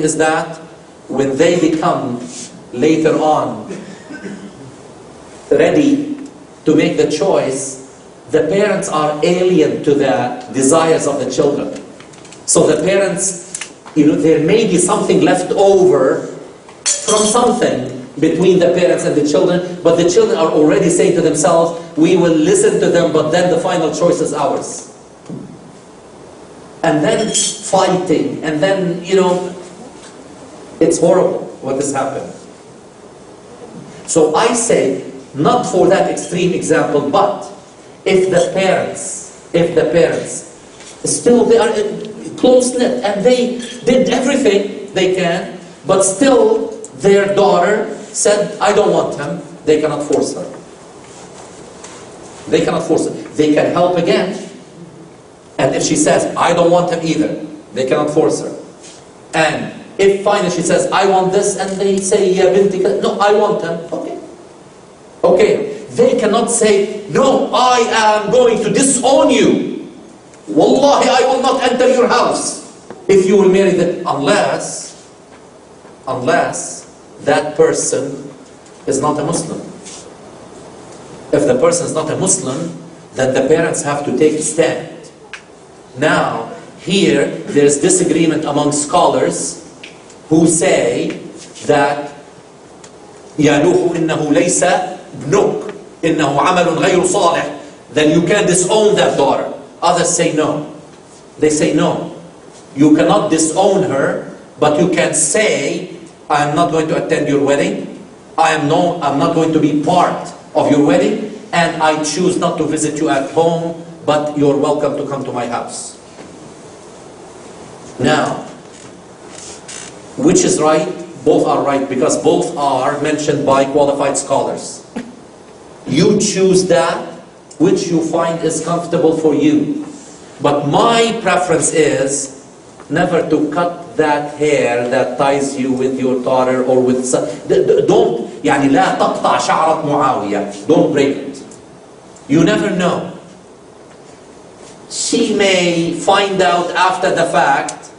is that when they become later on ready to make the choice, the parents are alien to the desires of the children. So the parents, there may be something left over from something between the parents and the children, but the children are already saying to themselves, we will listen to them, but then the final choice is ours. And then fighting, and then, it's horrible what has happened. So I say, not for that extreme example, but if the parents still, they are close-knit and they did everything they can, but still their daughter said, I don't want him, they cannot force her. They cannot force her. They can help again. And if she says, I don't want him either, they cannot force her. And if finally she says, I want this, and they say, Ya binti, no, I want him, okay. Okay. They cannot say, no, I am going to disown you. Wallahi, I will not enter your house if you will marry them, unless that person is not a Muslim. If the person is not a Muslim, then the parents have to take a stand. Now, here, there's disagreement among scholars who say that يَا نُوحُ إِنَّهُ لَيْسَ ابْنُكَ إِنَّهُ عَمَلٌ غَيْرُ صَالِحٍ, then you can disown that daughter. Others say no. They say no. You cannot disown her, but you can say, I am not going to attend your wedding. I'm not going to be part of your wedding, and I choose not to visit you at home, but you're welcome to come to my house. Now, which is right? Both are right, because both are mentioned by qualified scholars. You choose that which you find is comfortable for you. But my preference is never to cut that hair that ties you with your daughter or with don't يعني لا تقطع شعرة معاوية. Don't break it. You never know. She may find out after the fact.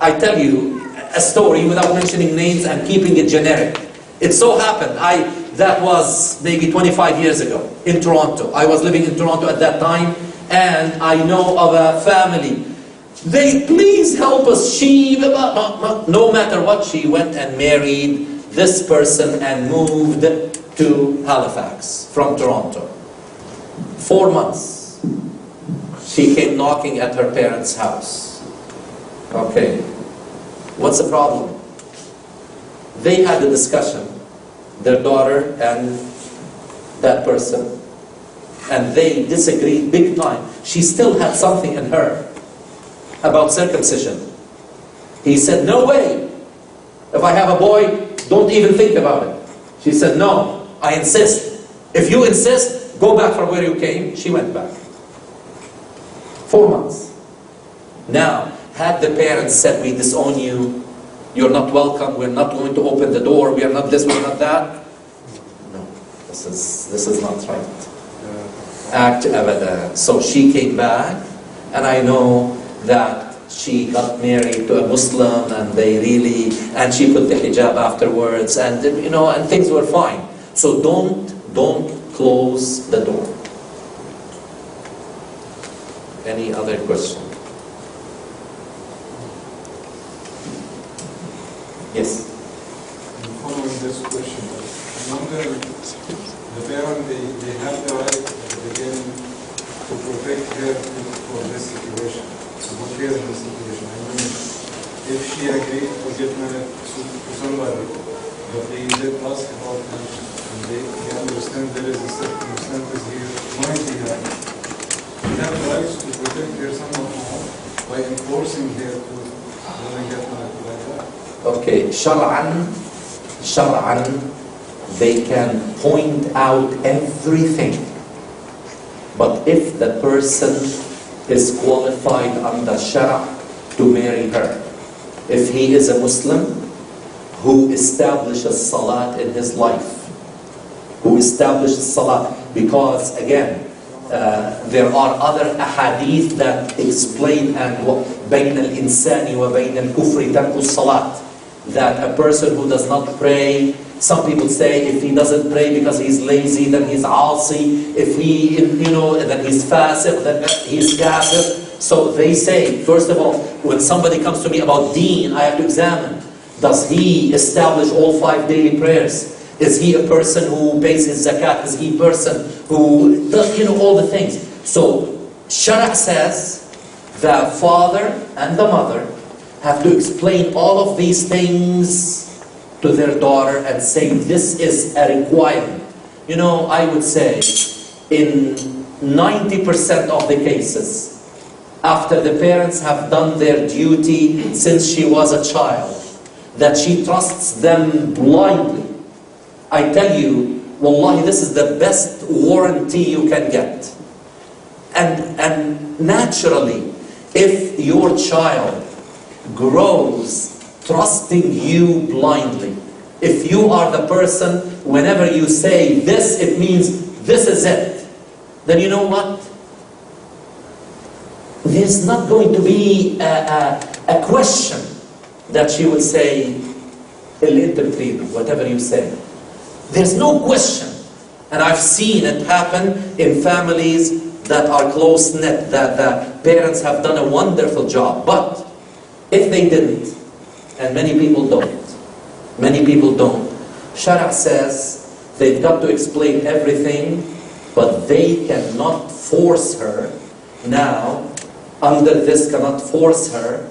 I tell you a story without mentioning names and keeping it generic. It so happened, that was maybe 25 years ago in Toronto. I was living in Toronto at that time, and I know of a family. They, please help us. She, no matter what, she went and married this person and moved to Halifax from Toronto. 4 months. She came knocking at her parents' house. Okay. What's the problem? They had a discussion, their daughter and that person, and they disagreed big time. She still had something in her about circumcision. He said, no way. If I have a boy, don't even think about it. She said, no, I insist. If you insist, go back from where you came. She went back. 4 months. Now, had the parents said, we disown you, you're not welcome, we're not going to open the door, we are not this, we're not that. No, this is not right. Act abada. So she came back, and I know that she got married to a Muslim, and and she put the hijab afterwards, and and things were fine. So don't close the door. Any other question? Yes. Following this question, I wonder, the parent, they have the right at the beginning to protect her for this situation, to put her in this situation. I mean, if she agreed to get married to somebody, but they did ask about him, and they understand there is a circumstances here, might be happening. We have the right to protect her somehow by enforcing her to get married like that. Okay, shar'an, they can point out everything. But if the person is qualified under shara to marry her, if he is a Muslim who establishes salat in his life, because again, there are other ahadith that explain, and بين الإنسان وبين الكفر ترك الصلاة. That a person who does not pray, some people say if he doesn't pray because he's lazy, then he's asi. If he, then he's fasiq, then he's kafir. So they say, first of all, when somebody comes to me about deen, I have to examine. Does he establish all 5 daily prayers? Is he a person who pays his zakat? Is he a person who does, all the things? So, Shara says the father and the mother have to explain all of these things to their daughter and say, this is a requirement. I would say, in 90% of the cases, after the parents have done their duty since she was a child, that she trusts them blindly. I tell you, wallahi, this is the best warranty you can get. And naturally, if your child grows trusting you blindly, if you are the person, whenever you say this, it means this is it, then you know what? There's not going to be a question that she will say, whatever you say. There's no question. And I've seen it happen in families that are close-knit, that the parents have done a wonderful job. But if they didn't, and many people don't, Shara says they've got to explain everything, but they cannot force her. Now, under this cannot force her.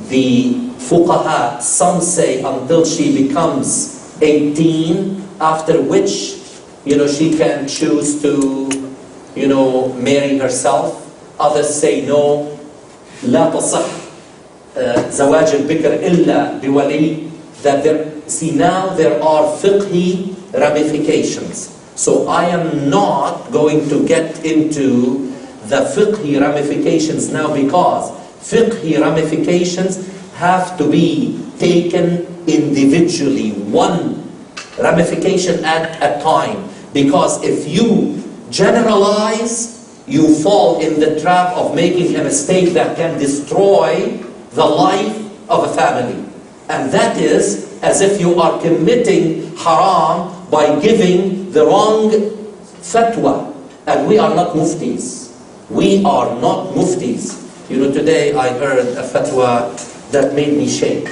The fuqaha, some say until she becomes 18, after which, she can choose to, marry herself. Others say no, لا تصح زواج البكر إلا بولي. That now there are fiqhi ramifications. So I am not going to get into the fiqhi ramifications now, because fiqhi ramifications have to be taken individually, one ramification at a time. Because if you generalize, you fall in the trap of making a mistake that can destroy the life of a family. And that is as if you are committing haram by giving the wrong fatwa. And we are not muftis. We are not muftis. Today I heard a fatwa that made me shake.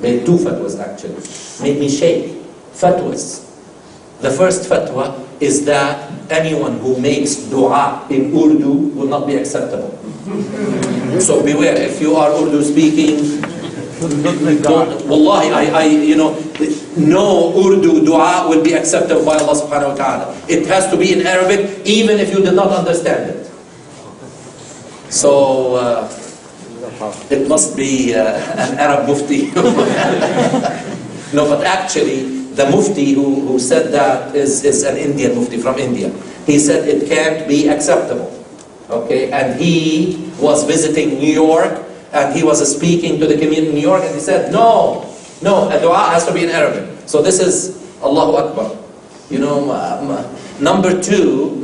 Made 2 fatwas actually. Made me shake. Fatwas. The first fatwa is that anyone who makes dua in Urdu will not be acceptable. So beware, if you are Urdu speaking, wallahi, no Urdu dua will be accepted by Allah subhanahu wa ta'ala. It has to be in Arabic, even if you did not understand it. So, it must be an Arab mufti. No, but actually, the mufti who said that is an Indian mufti from India. He said it can't be acceptable. Okay, and he was visiting New York, and he was speaking to the community in New York, and he said, no, a dua has to be in Arabic. So this is Allahu Akbar. Number two,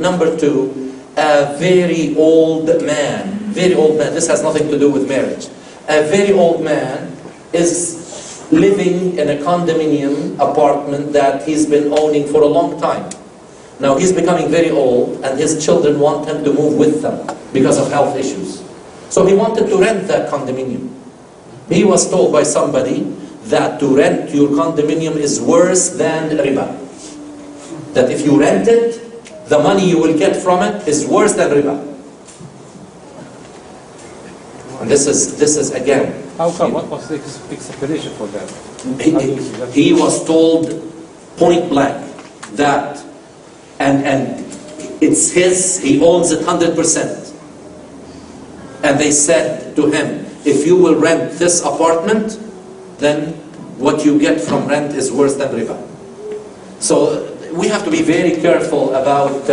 a very old man, this has nothing to do with marriage. A very old man is living in a condominium apartment that he's been owning for a long time. Now he's becoming very old, and his children want him to move with them because of health issues. So he wanted to rent that condominium. He was told by somebody that to rent your condominium is worse than riba. That if you rent it, the money you will get from it is worse than riba. And this is again. How come? What was the explanation for that? He was told point blank that, and it's his, he owns it 100%. And they said to him, if you will rent this apartment, then what you get from rent is worse than riba. So we have to be very careful about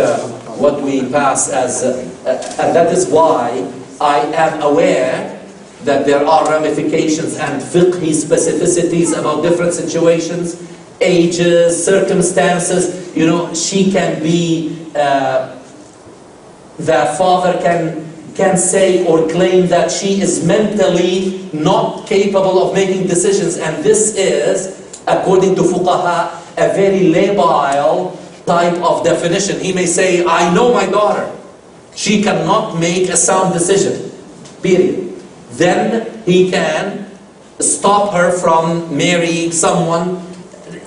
what we pass as, and that is why I am aware that there are ramifications and fiqhi specificities about different situations, ages, circumstances. She can be, the father can can say or claim that she is mentally not capable of making decisions, and this is, according to fuqaha, a very labile type of definition. He may say, I know my daughter, she cannot make a sound decision, period. Then he can stop her from marrying someone.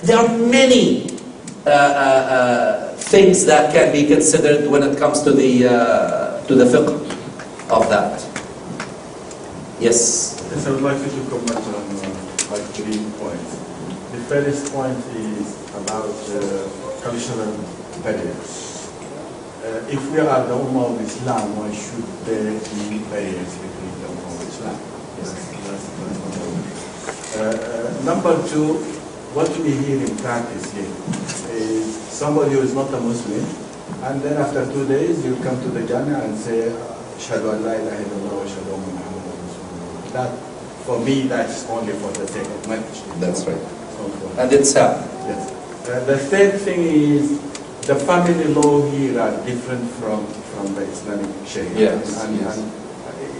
There are many things that can be considered when it comes to the fiqh of that. Yes? Yes, I would like you to comment on like 3 points. The first point is about cultural barriers. If we are the Ummah of Islam, why should there be barriers between the Ummah of Islam? Yes, that's number 2, what we hear in practice here is somebody who is not a Muslim, and then after 2 days you come to the Jannah and say, Ashhadu an la ilaha illallah wa ashhadu anna Muhammadan Rasulullah. That, for me, that's only for the sake of marriage. That's right. And it's happened. Yes. The third thing is, the family law here are different from the Islamic Sharia. Yes, and yes.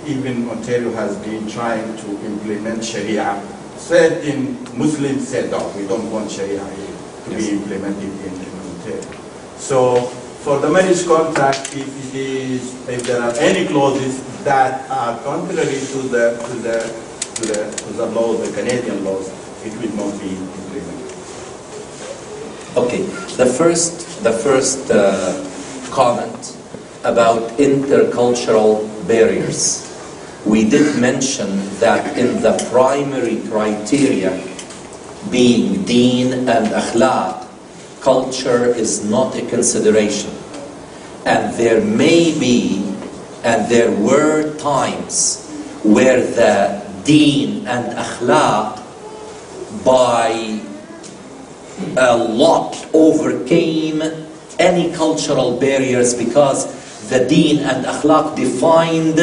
Even Ontario has been trying to implement Sharia. Certain Muslims said, no, we don't want Sharia here to be implemented in Ontario. So, for the marriage contract, if there are any clauses that are contrary to the law, the Canadian laws, it will not be implemented. Okay, the first comment about intercultural barriers. We did mention that in the primary criteria, being deen and akhlaq, culture is not a consideration. And there may be, and there were times where the deen and akhlaq by a lot overcame any cultural barriers, because the deen and akhlaq defined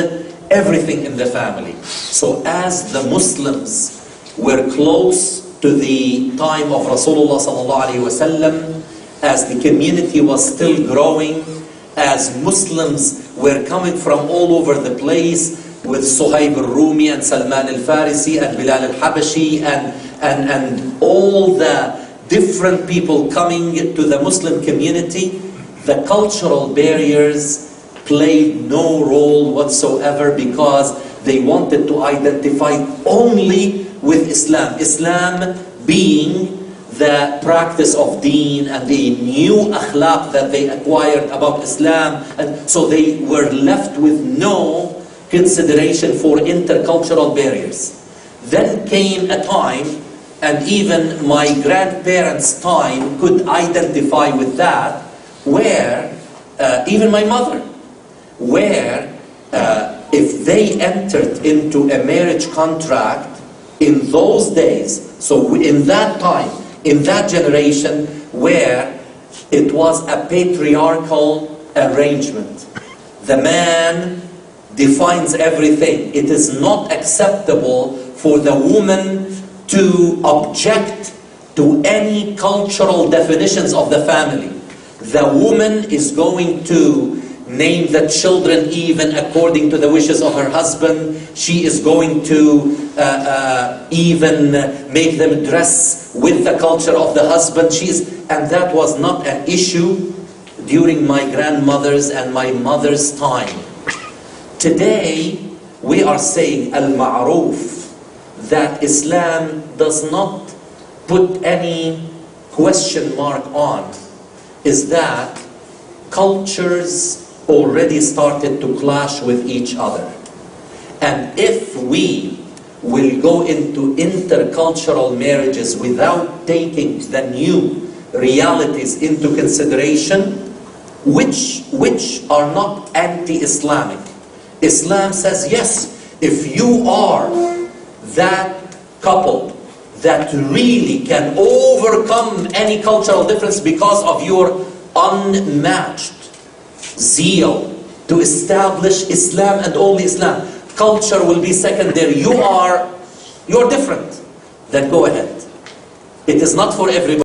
everything in the family. So as the Muslims were close to the time of Rasulullah sallallahu alaihi wasallam, as the community was still growing, as Muslims were coming from all over the place, with Suhaib al-Rumi and Salman al-Farisi and Bilal al-Habashi and all the different people coming to the Muslim community, the cultural barriers played no role whatsoever, because they wanted to identify only with Islam. Islam being the practice of deen and the new akhlaq that they acquired about Islam. And so they were left with no consideration for intercultural barriers. Then came a time, and even my grandparents' time could identify with that, where, even my mother, where if they entered into a marriage contract in those days, so in that time, in that generation, where it was a patriarchal arrangement, the man defines everything. It is not acceptable for the woman to object to any cultural definitions of the family. The woman is going to name the children even according to the wishes of her husband. She is going to even make them dress with the culture of the husband. And that was not an issue during my grandmother's and my mother's time. Today, we are saying al-ma'ruf, that Islam does not put any question mark on, is that cultures already started to clash with each other. And if we will go into intercultural marriages without taking the new realities into consideration, which are not anti-Islamic. Islam says, yes, if you are that couple that really can overcome any cultural difference because of your unmatched zeal to establish Islam and only Islam, culture will be secondary. You're different. Then go ahead. It is not for everybody.